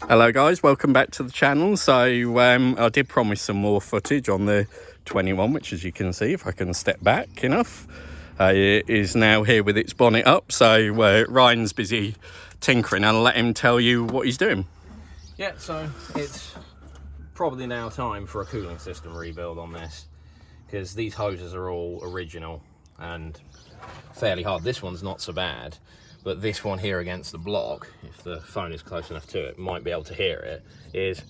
Hello guys, welcome back to the channel. So I did promise some more footage on the 21, which as you can see, if I can step back enough, it is now here with its bonnet up. So Ryan's busy tinkering. I'll let him tell you what he's doing. Yeah, so it's probably now time for a cooling system rebuild on this, because these hoses are all original and fairly hard. This one's not so bad, but this one here against the block, if the phone is close enough to it, might be able to hear it, is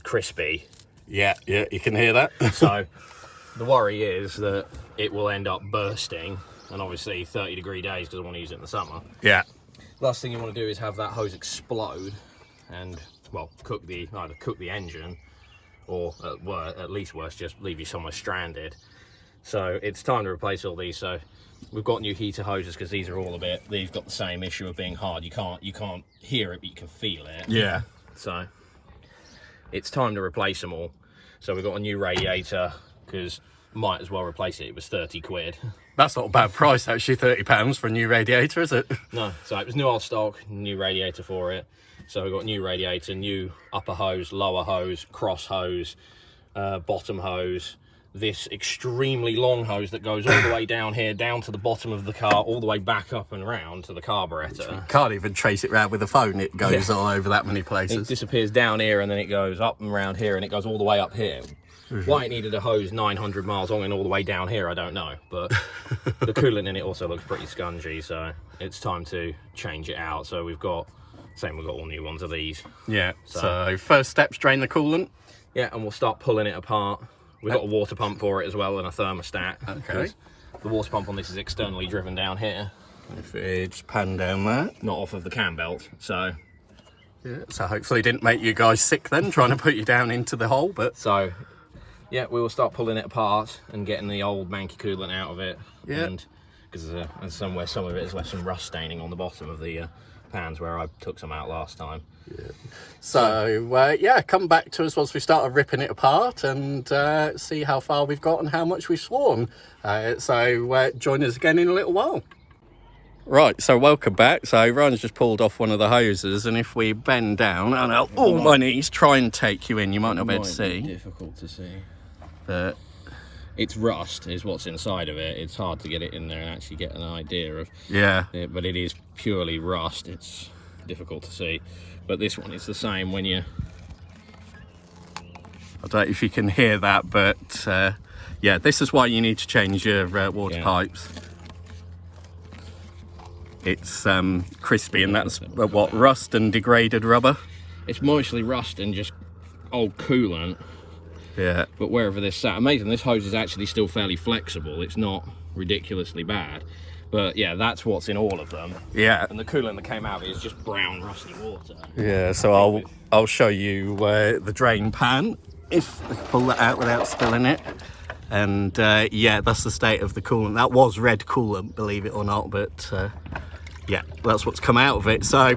crispy. Yeah, you can hear that. So the worry is that it will end up bursting, and obviously 30-degree days because I want to use it in the summer. Yeah. Last thing you want to do is have that hose explode and, well, either cook the engine, or at least worse, just leave you somewhere stranded. So it's time to replace all these. So we've got new heater hoses because these are all they've got the same issue of being hard. You can't hear it, but you can feel it. Yeah. So it's time to replace them all. So we've got a new radiator, because might as well replace it. It was 30 quid. That's not a bad price actually, £30 for a new radiator, is it? No, so it was new old stock, new radiator for it. So we've got new radiator, new upper hose, lower hose, cross hose, bottom hose, this extremely long hose that goes all the way down here, down to the bottom of the car, all the way back up and round to the carburetor. Can't even trace it round with a phone. It goes all over that many places. It disappears down here and then it goes up and round here and it goes all the way up here. Why it needed a hose 900 miles long and all the way down here, I don't know. But the coolant in it also looks pretty scungy, so it's time to change it out. So we've got all new ones of these. Yeah, so first steps, drain the coolant. Yeah, and we'll start pulling it apart. We've got a water pump for it as well and a thermostat. Okay. The water pump on this is externally driven down here. If it just pan down that. Not off of the cam belt, so... Yeah, so hopefully it didn't make you guys sick then, trying to put you down into the hole, but... So, yeah, we will start pulling it apart and getting the old manky coolant out of it. Yeah. And because there's somewhere some of it has left some rust staining on the bottom of the pans where I took some out last time. Yeah. So, yeah, come back to us once we start ripping it apart and see how far we've got and how much we've sworn. So join us again in a little while. Right, so welcome back. So Ryan's just pulled off one of the hoses, and if we bend down, and I'll on my knees, try and take you in. You might not be able to see. Difficult to see. But it's rust is what's inside of it. It's hard to get it in there and actually get an idea of it, but it is purely rust. It's difficult to see. But this one is the same when you... I don't know if you can hear that, but yeah, this is why you need to change your water pipes. It's crispy, and that's what, rust and degraded rubber? It's mostly rust and just old coolant. Yeah. But wherever this sat, amazing, this hose is actually still fairly flexible. It's not ridiculously bad. But yeah, that's what's in all of them. Yeah. And the coolant that came out of it is just brown, rusty water. Yeah, so I'll show you the drain pan, if I can pull that out without spilling it. And yeah, that's the state of the coolant. That was red coolant, believe it or not, but yeah, that's what's come out of it. So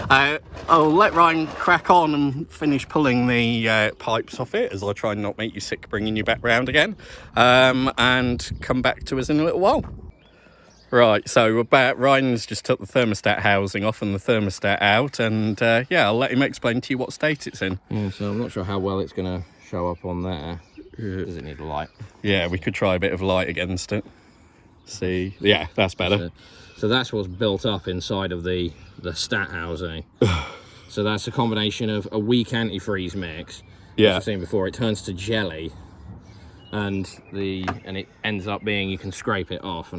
I'll let Ryan crack on and finish pulling the pipes off it, as I try and not make you sick bringing you back round again, and come back to us in a little while. Right, so Ryan's just took the thermostat housing off and the thermostat out, and yeah, I'll let him explain to you what state it's in. Yeah, so I'm not sure how well it's going to show up on there. Does it need a light? Yeah, we could try a bit of light against it. See, yeah, that's better. So that's what's built up inside of the stat housing. So that's a combination of a weak antifreeze mix. Yeah. As I've seen before, it turns to jelly, and it ends up being, you can scrape it off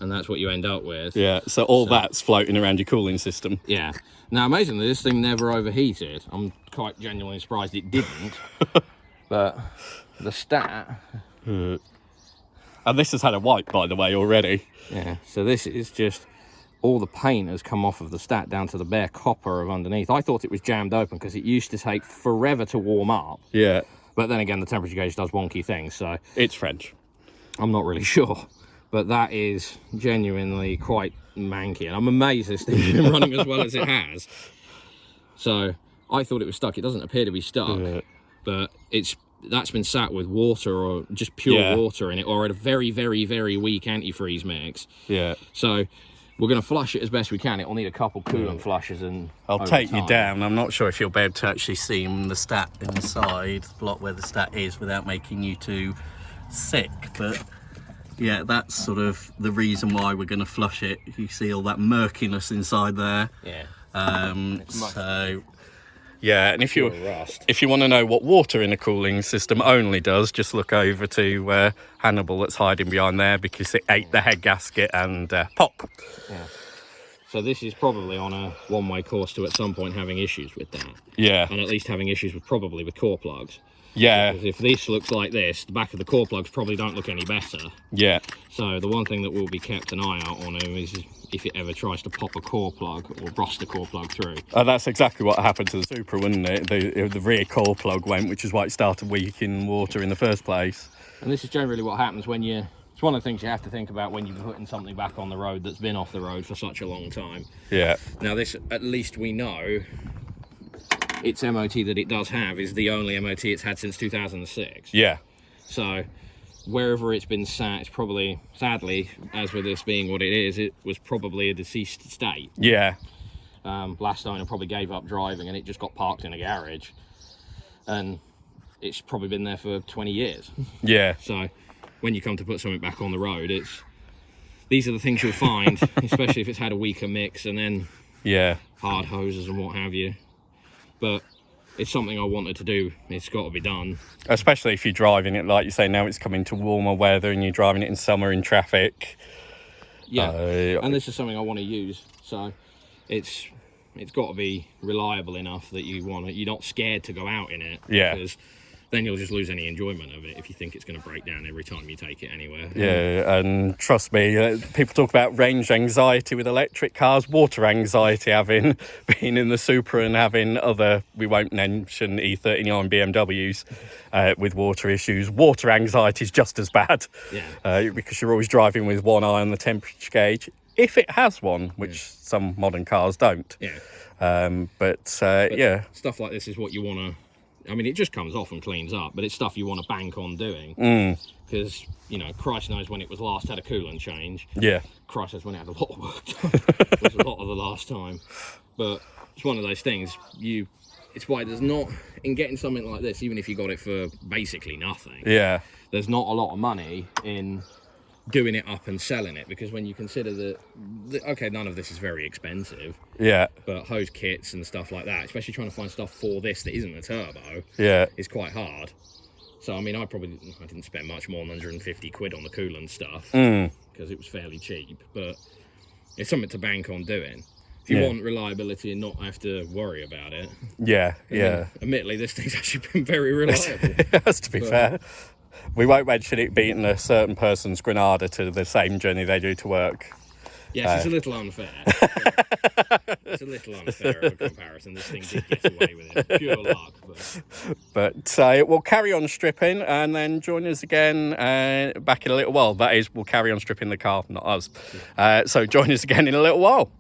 and that's what you end up with. Yeah, so that's floating around your cooling system. Yeah. Now, amazingly, this thing never overheated. I'm quite genuinely surprised it didn't. But the stat... And this has had a wipe, by the way, already. Yeah, so this is just... all the paint has come off of the stat down to the bare copper of underneath. I thought it was jammed open because it used to take forever to warm up. Yeah. But then again, the temperature gauge does wonky things, so... It's French. I'm not really sure. But that is genuinely quite manky, and I'm amazed this thing's been running as well as it has. So I thought it was stuck. It doesn't appear to be stuck, but that's been sat with water, or just pure water in it, or at a very, very, very weak antifreeze mix. Yeah. So We're going to flush it as best we can. It'll need a couple coolant flushes, and I'll take you down. I'm not sure if you'll be able to actually see the stat inside, the block where the stat is, without making you too sick. But yeah, that's sort of the reason why we're going to flush it. You see all that murkiness inside there. Yeah. So yeah, and if you want to know what water in a cooling system only does, just look over to Hannibal that's hiding behind there, because it ate the head gasket and pop. Yeah. So this is probably on a one-way course to at some point having issues with that. Yeah. And at least having issues with probably with core plugs. Yeah. Because if this looks like this, the back of the core plugs probably don't look any better. Yeah. So the one thing that will be kept an eye out on him is if it ever tries to pop a core plug or rust a core plug through. That's exactly what happened to the Supra, wasn't it? The rear core plug went, which is why it started leaking water in the first place. And this is generally what happens when you... It's one of the things you have to think about when you're putting something back on the road that's been off the road for such a long time. Yeah. Now this, at least we know, its MOT that it does have is the only MOT it's had since 2006. Yeah. So wherever it's been sat, it's probably, sadly, as with this being what it is, it was probably a deceased state. Yeah. Last owner probably gave up driving and it just got parked in a garage. And it's probably been there for 20 years. Yeah. So when you come to put something back on the road, these are the things you'll find, especially if it's had a weaker mix and then hard hoses and what have you. But it's something I wanted to do. It's got to be done. Especially if you're driving it, like you say, now it's coming to warmer weather and you're driving it in summer in traffic. Yeah, and this is something I want to use. So it's got to be reliable enough that you're not scared to go out in it. Yeah. Because then you'll just lose any enjoyment of it if you think it's going to break down every time you take it anywhere. Yeah, and trust me, people talk about range anxiety with electric cars, water anxiety having been in the Supra and having other, we won't mention E39 BMWs with water issues. Water anxiety is just as bad. Yeah. Because you're always driving with one eye on the temperature gauge, if it has one, which some modern cars don't. Yeah. But yeah. Stuff like this is what you want to... I mean, it just comes off and cleans up, but it's stuff you want to bank on doing. Because, you know, Christ knows when it was last had a coolant change. Yeah. Christ knows when it had a lot of work done. It was a lot of the last time. But it's one of those things, it's why there's not, in getting something like this, even if you got it for basically nothing, there's not a lot of money in doing it up and selling it, because when you consider that, okay, none of this is very expensive, but hose kits and stuff like that, especially trying to find stuff for this that isn't a turbo, is quite hard. So I mean, I didn't spend much more than 150 quid on the coolant stuff because it was fairly cheap, but it's something to bank on doing if you want reliability and not have to worry about it. Admittedly, this thing's actually been very reliable. It has to be fair. We won't mention it beating a certain person's Granada to the same journey they do to work. Yes, it's a little unfair. It's a little unfair of a comparison. This thing did get away with it. Pure luck. But we'll carry on stripping and then join us again back in a little while. That is, we'll carry on stripping the car, not us. So join us again in a little while.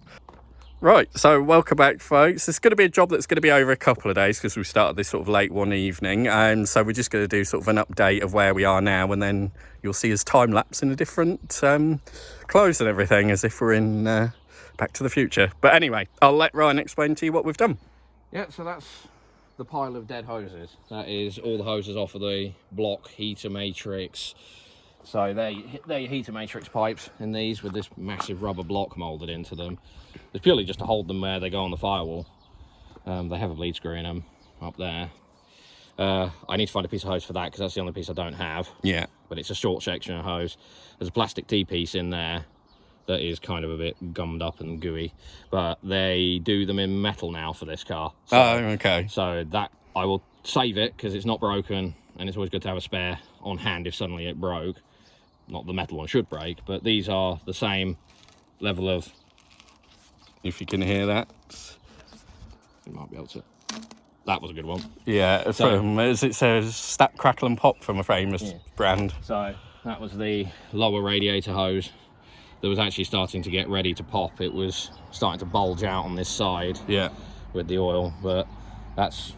Right, so welcome back, folks. It's going to be a job that's going to be over a couple of days because we started this sort of late one evening, and so we're just going to do sort of an update of where we are now, and then you'll see us time lapse in a different clothes and everything, as if we're in Back to the Future. But anyway, I'll let Ryan explain to you what we've done. Yeah, so that's the pile of dead hoses. That is all the hoses off of the block heater matrix. So they're your heater matrix pipes in these with this massive rubber block moulded into them. It's purely just to hold them where they go on the firewall. They have a bleed screw in them up there. I need to find a piece of hose for that because that's the only piece I don't have. Yeah. But it's a short section of hose. There's a plastic T-piece in there that is kind of a bit gummed up and gooey. But they do them in metal now for this car. So, okay. So that I will save it because it's not broken and it's always good to have a spare on hand if suddenly it broke. Not the metal one should break, but these are the same level of... If you can hear that. You might be able to... That was a good one. Yeah, from, as it says, Snap, Crackle and Pop from a famous brand. So that was the lower radiator hose that was actually starting to get ready to pop. It was starting to bulge out on this side with the oil, but that's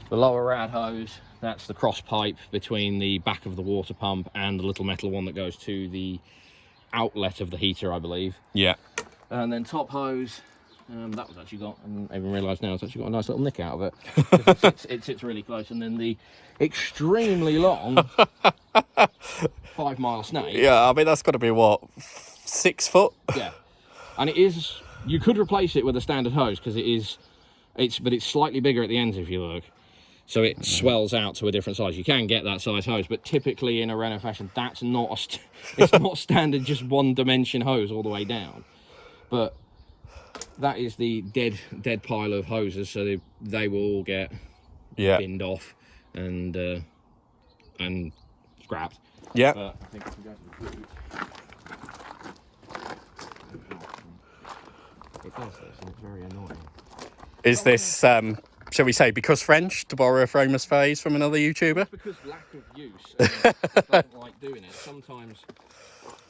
the lower rad hose. That's the cross pipe between the back of the water pump and the little metal one that goes to the outlet of the heater, I believe. Yeah. And then top hose, that was actually got, and I even realised now it's actually got a nice little nick out of it. It sits really close. And then the extremely long 5 mile snake. Yeah, I mean, that's got to be, what, 6 foot? Yeah. And it is, you could replace it with a standard hose because but it's slightly bigger at the ends if you look. So it swells out to a different size. You can get that size hose, but typically in a Renault fashion, that's not it's not standard, just one dimension hose all the way down. But that is the dead pile of hoses, so they will all get binned off and scrapped. Yeah. But I think if we go to the boot, it does this, and it's very annoying. Is this, shall we say, because French, to borrow a famous phrase from another YouTuber? It's because lack of use. I don't like doing it. Sometimes,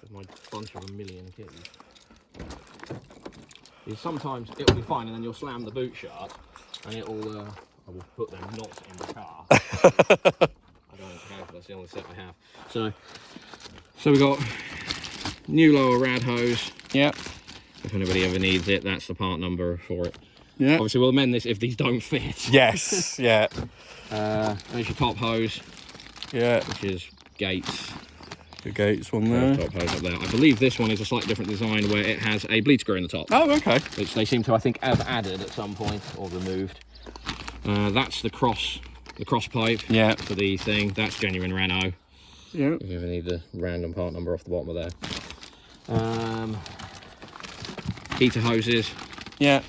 with my bunch of a million keys, sometimes it'll be fine, and then you'll slam the boot shut, and I will put them not in the car. I don't care if that's the only set I have. So we got new lower rad hose. Yeah. If anybody ever needs it, that's the part number for it. Yeah. Obviously, we'll amend this if these don't fit. Yes. Yeah. There's your top hose. Yeah. Which is Gates. The Gates one there. Top hose up there. I believe this one is a slightly different design where it has a bleed screw in the top. Oh, okay. Which they seem to, I think, have added at some point or removed. That's the cross pipe. Yeah. For the thing. That's genuine Renault. Yeah. If you ever need the random part number off the bottom of there. Heater hoses. Yeah.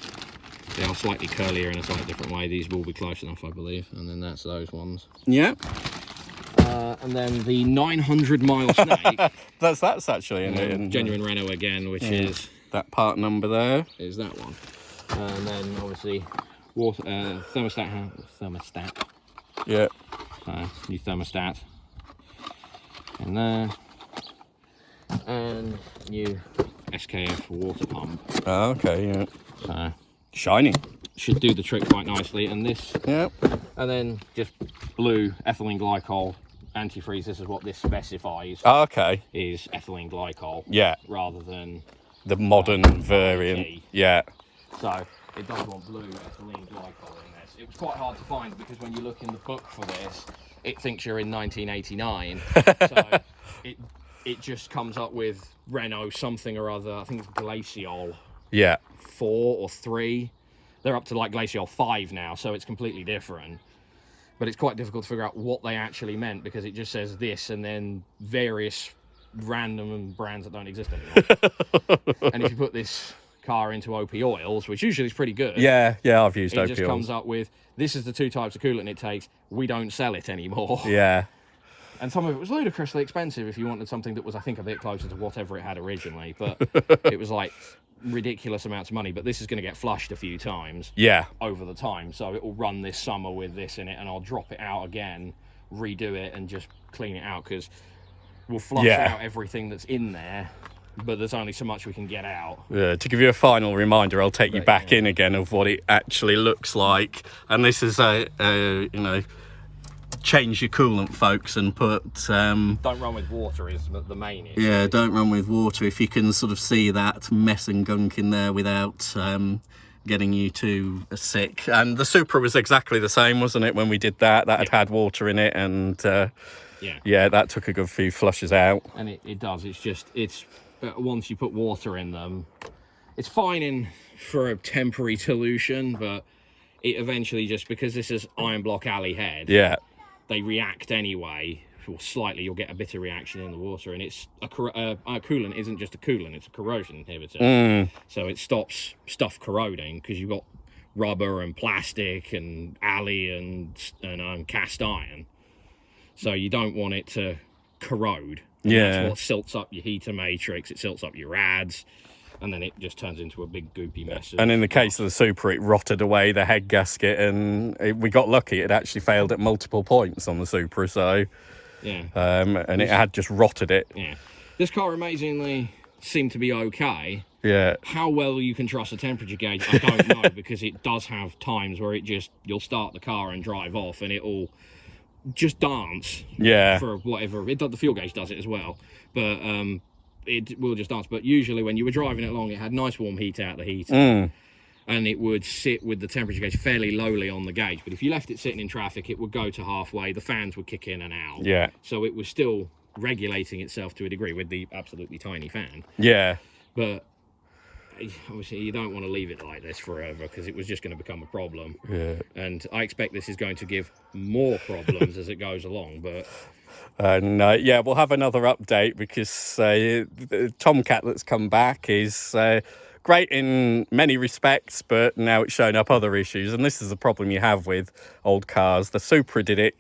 They are slightly curlier in a slightly different way. These will be close enough, I believe. And then that's those ones. Yeah. And then the 900 mile snake. that's actually in genuine Renault again, which is that part number there. Is that one. And then obviously water thermostat. Yeah. New thermostat. In there. And new SKF water pump. Oh, okay, yeah. So shiny. Should do the trick quite nicely. And this. Yeah. And then just blue ethylene glycol antifreeze. This is what this specifies. Oh, okay. Is ethylene glycol. Yeah. Rather than the modern variant. Yeah. So it does want blue ethylene glycol in this. It was quite hard to find because when you look in the book for this, it thinks you're in 1989. So it just comes up with Renault something or other. I think it's Glacial. Yeah. 4 or 3. They're up to like Glacial 5 now, so it's completely different. But it's quite difficult to figure out what they actually meant because it just says this and then various random brands that don't exist anymore. And if you put this car into OP oils, which usually is pretty good. Yeah, I've used OP oils. It just comes up with, this is the 2 types of coolant it takes. We don't sell it anymore. Yeah. And some of it was ludicrously expensive if you wanted something that was, I think, a bit closer to whatever it had originally. But it was like ridiculous amounts of money. But this is going to get flushed a few times. Yeah. Over the time. So it will run this summer with this in it, and I'll drop it out again, redo it, and just clean it out because we'll flush out everything that's in there. But there's only so much we can get out. Yeah, to give you a final reminder, I'll take you back in again of what it actually looks like. And this is change your coolant, folks, and put don't run with water is the main issue. Yeah, don't run with water. If you can sort of see that mess and gunk in there without getting you too sick. And the Supra was exactly the same, wasn't it, when we did that had water in it, and that took a good few flushes out. And it does. It's once you put water in them, it's fine for a temporary dilution, but it eventually, just because this is iron block alley head, they react anyway, or slightly. You'll get a bitter reaction in the water, and it's a coolant isn't just a coolant; it's a corrosion inhibitor. So it stops stuff corroding because you've got rubber and plastic and alley and cast iron. So you don't want it to corrode. That's what silts up your heater matrix. It silts up your rads. And then it just turns into a big goopy mess. And in the case of the Supra, it rotted away the head gasket, and we got lucky. It actually failed at multiple points on the Supra, so and it had just rotted it. Yeah, this car amazingly seemed to be okay. Yeah. How well you can trust a temperature gauge, I don't know, because it does have times where you'll start the car and drive off, and it'll just dance. Yeah. For whatever the fuel gauge does it as well, but. it will just dance. But usually when you were driving it along, it had nice warm heat out the heater. And it would sit with the temperature gauge fairly lowly on the gauge. But if you left it sitting in traffic, it would go to halfway. The fans would kick in and out. Yeah. So it was still regulating itself to a degree with the absolutely tiny fan. Yeah. But obviously you don't want to leave it like this forever, because it was just going to become a problem. Yeah. And I expect this is going to give more problems as it goes along. But And yeah, we'll have another update, because the Tomcat that's come back is great in many respects, but now it's showing up other issues. And this is the problem you have with old cars. The Supra did it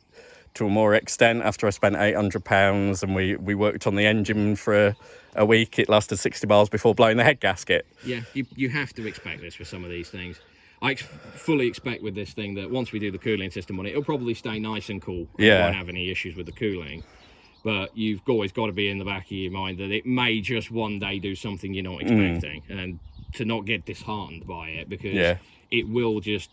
to a more extent after I spent £800, and we worked on the engine for a week. It lasted 60 miles before blowing the head gasket. yeah, you have to expect this with some of these things. I fully expect with this thing that once we do the cooling system on it, it'll probably stay nice and cool. Yeah. You won't have any issues with the cooling. But you've always got to be in the back of your mind that it may just one day do something you're not expecting. And to not get disheartened by it, because it will just...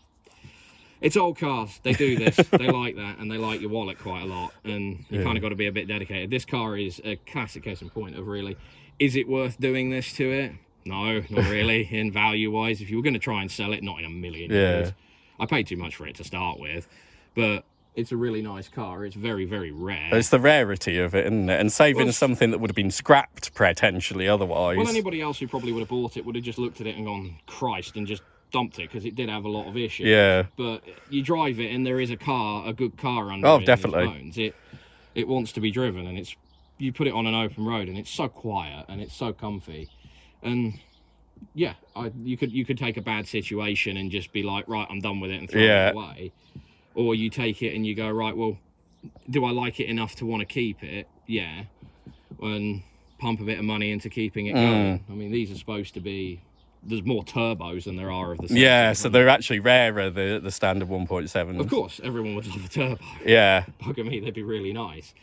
It's old cars. They do this. They like that, and they like your wallet quite a lot. And you kind of got to be a bit dedicated. This car is a classic case in point of really, is it worth doing this to it? No, not really. In value-wise, if you were going to try and sell it, not in a million years. I paid too much for it to start with, but it's a really nice car. It's very, very rare. It's the rarity of it, isn't it? And saving something that would have been scrapped potentially otherwise. Well, anybody else who probably would have bought it would have just looked at it and gone, Christ, and just dumped it, because it did have a lot of issues. Yeah. But you drive it and there is a good car under Oh, it. definitely. Bones. It wants to be driven, and you put it on an open road and it's so quiet and it's so comfy. And yeah, you could take a bad situation and just be like, right, I'm done with it, and throw it away. Or you take it and you go, right, well, do I like it enough to want to keep it? Yeah. And pump a bit of money into keeping it going. I mean, these are supposed to be... There's more turbos than there are of the... Yeah, so they're actually rarer, the standard 1.7. Of course, everyone would love a turbo. Yeah. Bugger me, they'd be really nice.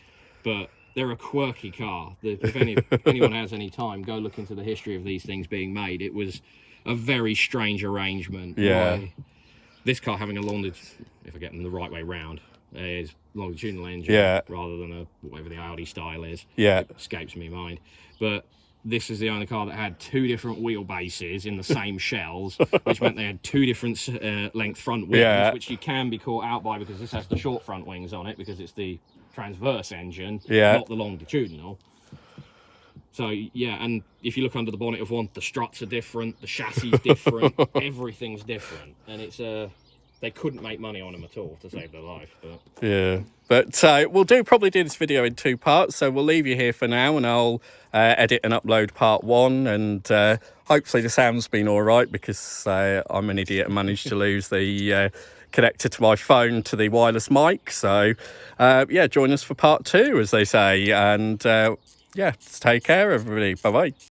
But they're a quirky car. If anyone has any time, go look into the history of these things being made. It was a very strange arrangement. Yeah. This car having a if I get them the right way round, is longitudinal engine rather than whatever the Audi style is. Yeah. It escapes me mind. But this is the only car that had two different wheelbases in the same shells, which meant they had two different length front wings, which you can be caught out by, because this has the short front wings on it, because it's the transverse engine, not the longitudinal. So yeah, and if you look under the bonnet of one, the struts are different, the chassis is different, everything's different, and it's they couldn't make money on them at all to save their life. But yeah, but we'll probably do this video in 2 parts, so we'll leave you here for now, and I'll edit and upload part 1, and hopefully the sound's been all right, because I'm an idiot and managed to lose the connector to my phone to the wireless mic. So yeah, join us for part 2, as they say, and yeah, take care everybody. Bye bye.